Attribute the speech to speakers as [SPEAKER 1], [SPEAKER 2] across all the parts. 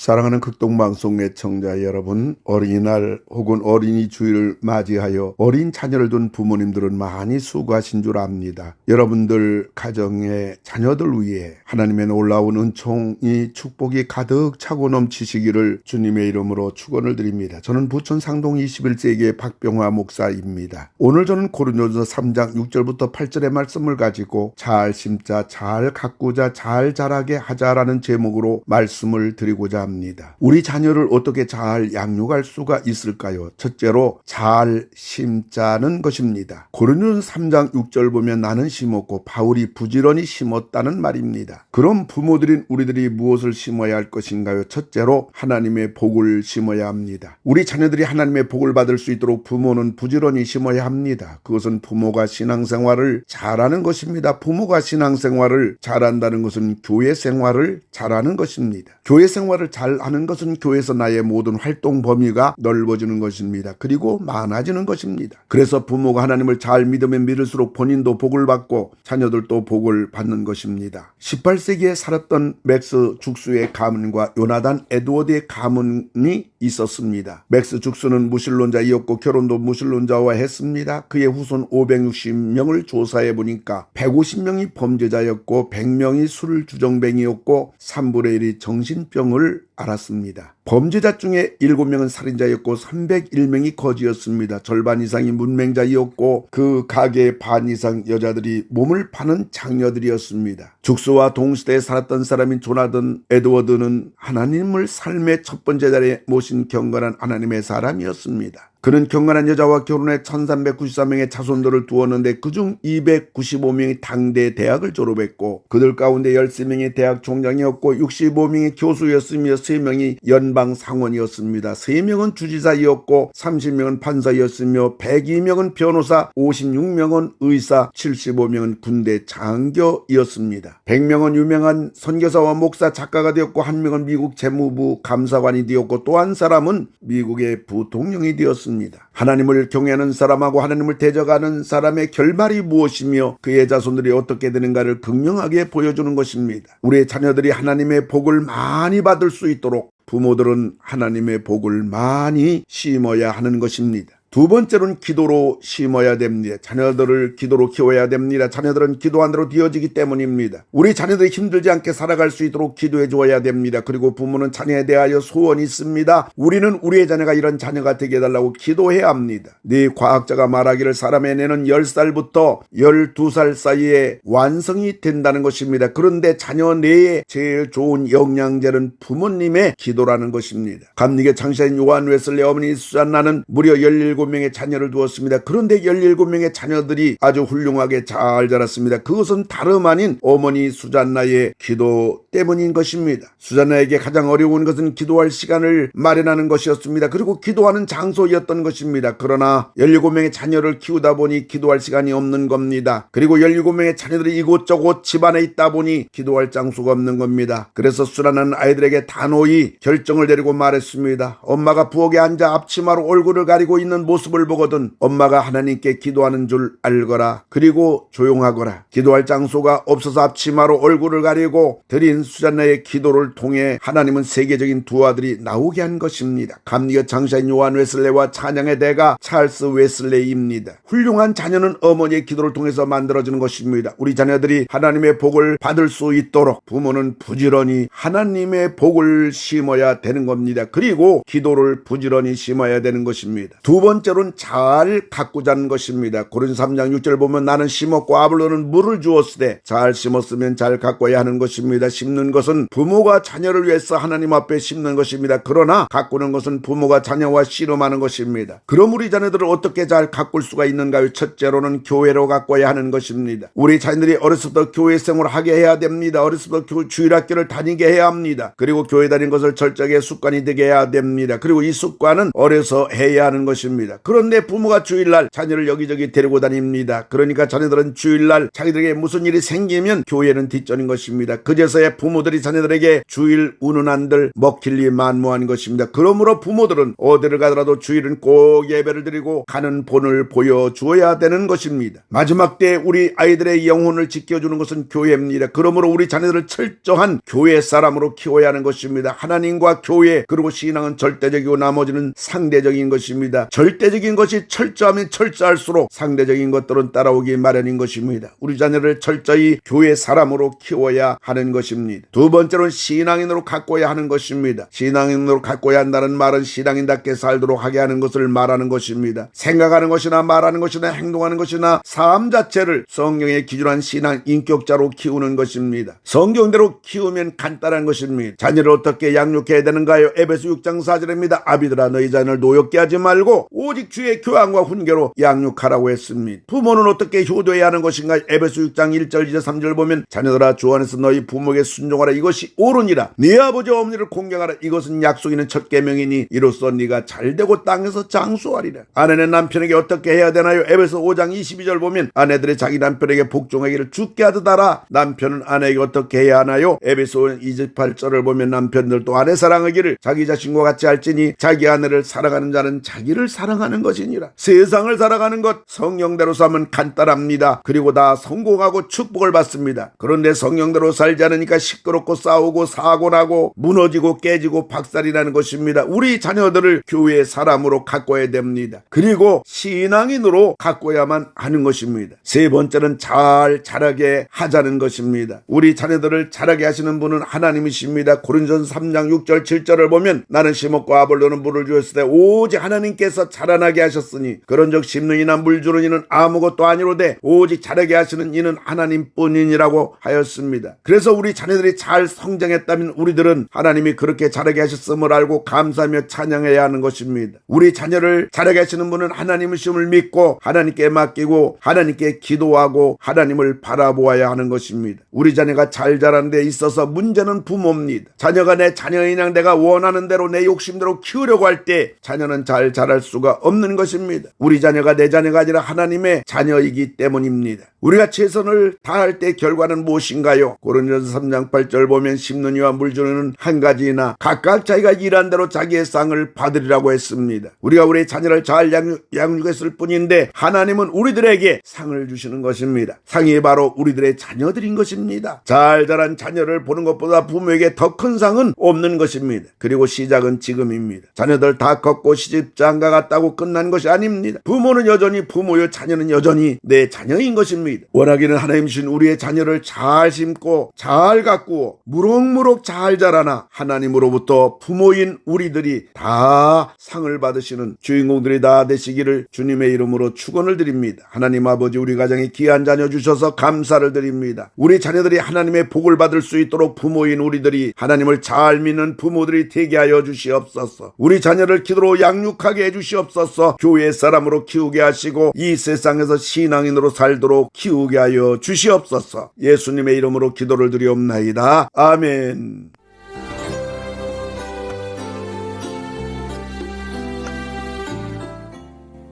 [SPEAKER 1] 사랑하는 극동방송 애청자 여러분, 어린이날 혹은 어린이 주일을 맞이하여 어린 자녀를 둔 부모님들은 많이 수고하신 줄 압니다. 여러분들 가정의 자녀들 위해 하나님의 놀라운 은총이 축복이 가득 차고 넘치시기를 주님의 이름으로 축원을 드립니다. 저는 부천 상동 21세기의 박병화 목사입니다. 오늘 저는 고린도전서 3장 6절부터 8절의 말씀을 가지고 잘 심자, 잘 가꾸자, 잘 자라게 하자라는 제목으로 말씀을 드리고자 합니다. 우리 자녀를 어떻게 잘 양육할 수가 있을까요? 첫째로 잘 심자는 것입니다. 고린도전서 3장 6절 보면 나는 심었고 바울이 부지런히 심었다는 말입니다. 그럼 부모들인 우리들이 무엇을 심어야 할 것인가요? 첫째로 하나님의 복을 심어야 합니다. 우리 자녀들이 하나님의 복을 받을 수 있도록 부모는 부지런히 심어야 합니다. 그것은 부모가 신앙생활을 잘하는 것입니다. 부모가 신앙생활을 잘한다는 것은 교회 생활을 잘하는 것입니다. 교회 생활을 잘하는 것은 교회에서 나의 모든 활동 범위가 넓어지는 것입니다. 그리고 많아지는 것입니다. 그래서 부모가 하나님을 잘 믿으면 믿을수록 본인도 복을 받고 자녀들도 복을 받는 것입니다. 18세기에 살았던 맥스 죽수의 가문과 요나단 에드워드의 가문이 있었습니다. 맥스 죽수는 무신론자이었고 결혼도 무신론자와 했습니다. 그의 후손 560명을 조사해 보니까 150명이 범죄자였고 100명이 술주정뱅이였고 3분의 1이 정신병을 알았습니다. 범죄자 중에 7명은 살인자였고 301명이 거지였습니다. 절반 이상이 문맹자이었고 그 가게의 반 이상 여자들이 몸을 파는 장녀들이었습니다. 죽수와 동시대에 살았던 사람인 조나단 에드워드는 하나님을 삶의 첫 번째 자리에 모신 경건한 하나님의 사람이었습니다. 그는 경건한 여자와 결혼해 1394명의 자손들을 두었는데 그중 295명이 당대 대학을 졸업했고 그들 가운데 13명이 대학 총장이었고 65명이 교수였으며 3명이 연방 상원이었습니다. 3명은 주지사이었고 30명은 판사였으며 102명은 변호사, 56명은 의사, 75명은 군대 장교이었습니다. 100명은 유명한 선교사와 목사, 작가가 되었고 1명은 미국 재무부 감사관이 되었고 또 한 사람은 미국의 부통령이 되었습니다. 하나님을 경외하는 사람하고 하나님을 대적하는 사람의 결말이 무엇이며 그의 자손들이 어떻게 되는가를 극명하게 보여주는 것입니다. 우리의 자녀들이 하나님의 복을 많이 받을 수 있도록 부모들은 하나님의 복을 많이 심어야 하는 것입니다. 두 번째로는 기도로 심어야 됩니다. 자녀들을 기도로 키워야 됩니다. 자녀들은 기도 안으로 되어지기 때문입니다. 우리 자녀들이 힘들지 않게 살아갈 수 있도록 기도해 주어야 됩니다. 그리고 부모는 자녀에 대하여 소원이 있습니다. 우리는 우리의 자녀가 이런 자녀가 되게 해달라고 기도해야 합니다. 네 과학자가 말하기를 사람의 뇌는 10살부터 12살 사이에 완성이 된다는 것입니다. 그런데 자녀 뇌에 제일 좋은 영양제는 부모님의 기도라는 것입니다. 감리교 창시자인 요한 웨슬리 어머니 수잔나는 무려 17명의 자녀를 두었습니다. 그런데 17명의 자녀들이 아주 훌륭하게 잘 자랐습니다. 그것은 다름 아닌 어머니 수잔나의 기도 때문인 것입니다. 수잔나에게 가장 어려운 것은 기도할 시간을 마련하는 것이었습니다. 그리고 기도하는 장소였던 것입니다. 그러나 17명의 자녀를 키우다 보니 기도할 시간이 없는 겁니다. 그리고 17명의 자녀들이 이곳저곳 집안에 있다 보니 기도할 장소가 없는 겁니다. 그래서 수잔나는 아이들에게 단호히 결정을 내리고 말했습니다. 엄마가 부엌에 앉아 앞치마로 얼굴을 가리고 있는 모습을 보거든 엄마가 하나님께 기도하는 줄 알거라. 그리고 조용하거라. 기도할 장소가 없어서 앞치마로 얼굴을 가리고 드린 수잔나의 기도를 통해 하나님은 세계적인 두 아들이 나오게 한 것입니다. 감리교 창시자인 요한 웨슬레와 찬양의 대가 찰스 웨슬레이입니다. 훌륭한 자녀는 어머니의 기도를 통해서 만들어지는 것입니다. 우리 자녀들이 하나님의 복을 받을 수 있도록 부모는 부지런히 하나님의 복을 심어야 되는 겁니다. 그리고 기도를 부지런히 심어야 되는 것입니다. 두 번째로는 잘 가꾸자는 것입니다. 고린도서 3장 6절 보면 나는 심었고 아볼로는 물을 주었으되 잘 심었으면 잘 가꿔야 하는 것입니다. 심는 것은 부모가 자녀를 위해서 하나님 앞에 심는 것입니다. 그러나 가꾸는 것은 부모가 자녀와 씨름하는 것입니다. 그럼 우리 자녀들을 어떻게 잘 가꿀 수가 있는가요? 첫째로는 교회로 가꿔야 하는 것입니다. 우리 자녀들이 어렸을 때 교회 생활을 하게 해야 됩니다. 어렸을 때 주일학교를 다니게 해야 합니다. 그리고 교회 다니는 것을 철저하게 습관이 되게 해야 됩니다. 그리고 이 습관은 어려서 해야 하는 것입니다. 것입니다. 그런데 부모가 주일날 자녀를 여기저기 데리고 다닙니다. 그러니까 자녀들은 주일날 자기들에게 무슨 일이 생기면 교회는 뒷전인 것입니다. 그제서야 부모들이 자녀들에게 주일 우는 한들 먹힐리 만무한 것입니다. 그러므로 부모들은 어디를 가더라도 주일은 꼭 예배를 드리고 가는 본을 보여주어야 되는 것입니다. 마지막 때 우리 아이들의 영혼을 지켜주는 것은 교회입니다. 그러므로 우리 자녀들을 철저한 교회 사람으로 키워야 하는 것입니다. 하나님과 교회 그리고 신앙은 절대적이고 나머지는 상대적인 것입니다. 절대적인 것이 철저하면 철저할수록 상대적인 것들은 따라오기 마련인 것입니다. 우리 자녀를 철저히 교회 사람으로 키워야 하는 것입니다. 두 번째로는 신앙인으로 가꿔야 하는 것입니다. 신앙인으로 가꿔야 한다는 말은 신앙인답게 살도록 하게 하는 것을 말하는 것입니다. 생각하는 것이나 말하는 것이나 행동하는 것이나 삶 자체를 성경에 기준한 신앙 인격자로 키우는 것입니다. 성경대로 키우면 간단한 것입니다. 자녀를 어떻게 양육해야 되는가요? 에베소 6장 4절입니다. 아비들아 너희 자녀를 노엽게 하지 말고 오직 주의 교양과 훈계로 양육하라고 했습니다. 부모는 어떻게 효도해야 하는 것인가? 에베소 6장 1절 2절 3절 보면 자녀들아 주 안에서 너희 부모에게 순종하라 이것이 옳으니라. 네 아버지 어머니를 공경하라 이것은 약속 있는 첫 계명이니 이로써 네가 잘되고 땅에서 장수하리라. 아내는 남편에게 어떻게 해야 되나요? 에베소 5장 22절 보면 아내들이 자기 남편에게 복종하기를 주께 하듯 하라. 남편은 아내에게 어떻게 해야 하나요? 에베소 28절을 보면 남편들도 아내 사랑하기를 자기 자신과 같이 할지니 자기 아내를 사랑하는 자는 자기를 사랑하는 것이니라. 세상을 살아가는 것 성령대로 살면 간단합니다. 그리고 다 성공하고 축복을 받습니다. 그런데 성령대로 살지 않으니까 시끄럽고 싸우고 사고 나고 무너지고 깨지고 박살이 나는 것입니다. 우리 자녀들을 교회의 사람으로 가꿔야 됩니다. 그리고 신앙인으로 가꿔야만 하는 것입니다. 세 번째는 잘 자라게 하자는 것입니다. 우리 자녀들을 자라게 하시는 분은 하나님이십니다. 고린도전서 3장 6절 7절을 보면 나는 심었고 아볼로는 물을 주었을 때 오직 하나님께서 자라나게 하셨으니 그런즉 심는 이나 물 주는 이는 아무것도 아니로되 오직 자라게 하시는 이는 하나님뿐이니라고 하였습니다. 그래서 우리 자녀들이 잘 성장했다면 우리들은 하나님이 그렇게 자라게 하셨음을 알고 감사하며 찬양해야 하는 것입니다. 우리 자녀를 자라게 하시는 분은 하나님이심을 믿고 하나님께 맡기고 하나님께 기도하고 하나님을 바라보아야 하는 것입니다. 우리 자녀가 잘 자라는 데 있어서 문제는 부모입니다. 자녀가 내 자녀인 양 내가 원하는 대로 내 욕심대로 키우려고 할 때 자녀는 잘 자랄 수가 없는 것입니다. 우리 자녀가 내 자녀가 아니라 하나님의 자녀이기 때문입니다. 우리가 최선을 다할 때 결과는 무엇인가요? 고린도전서 3장 8절 보면 심는 이와 물 주는 한 가지이나 각각 자기가 일한 대로 자기의 쌍을 받으리라고 했습니다. 우리가 우리 자녀를 잘 양육했을 뿐인데 하나님은 우리들에게 상을 주시는 것입니다. 상이 바로 우리들의 자녀들인 것입니다. 잘 자란 자녀를 보는 것보다 부모에게 더 큰 상은 없는 것입니다. 그리고 시작은 지금입니다. 자녀들 다 컸고 시집 장가 갔다고 끝난 것이 아닙니다. 부모는 여전히 부모요 자녀는 여전히 내 자녀인 것입니다. 원하기는 하나님 주신 우리의 자녀를 잘 심고 잘 가꾸어 무럭무럭 잘 자라나 하나님으로부터 부모인 우리들이 다 상을 받으시는 주인공들이 다 되시기를 주님의 이름으로 축원을 드립니다. 하나님 아버지 우리 가정에 귀한 자녀 주셔서 감사를 드립니다. 우리 자녀들이 하나님의 복을 받을 수 있도록 부모인 우리들이 하나님을 잘 믿는 부모들이 되게 하여 주시옵소서. 우리 자녀를 기도로 양육하게 해주시옵소서. 교회 사람으로 키우게 하시고 이 세상에서 신앙인으로 살도록 키우게 하여 주시옵소서. 예수님의 이름으로 기도를 드리옵나이다. 아멘.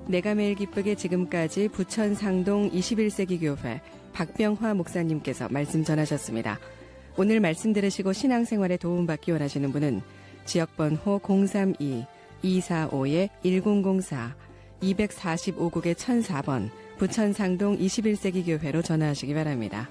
[SPEAKER 2] 내가 매일 기쁘게 지금까지 부천 상동 21세기 교회 박병화 목사님께서 말씀 전하셨습니다. 오늘 말씀 들으시고 신앙생활에 도움받기 원하시는 분은 지역번호 032-245-1004 245국의 1004번 부천 상동 21세기 교회로 전화하시기 바랍니다.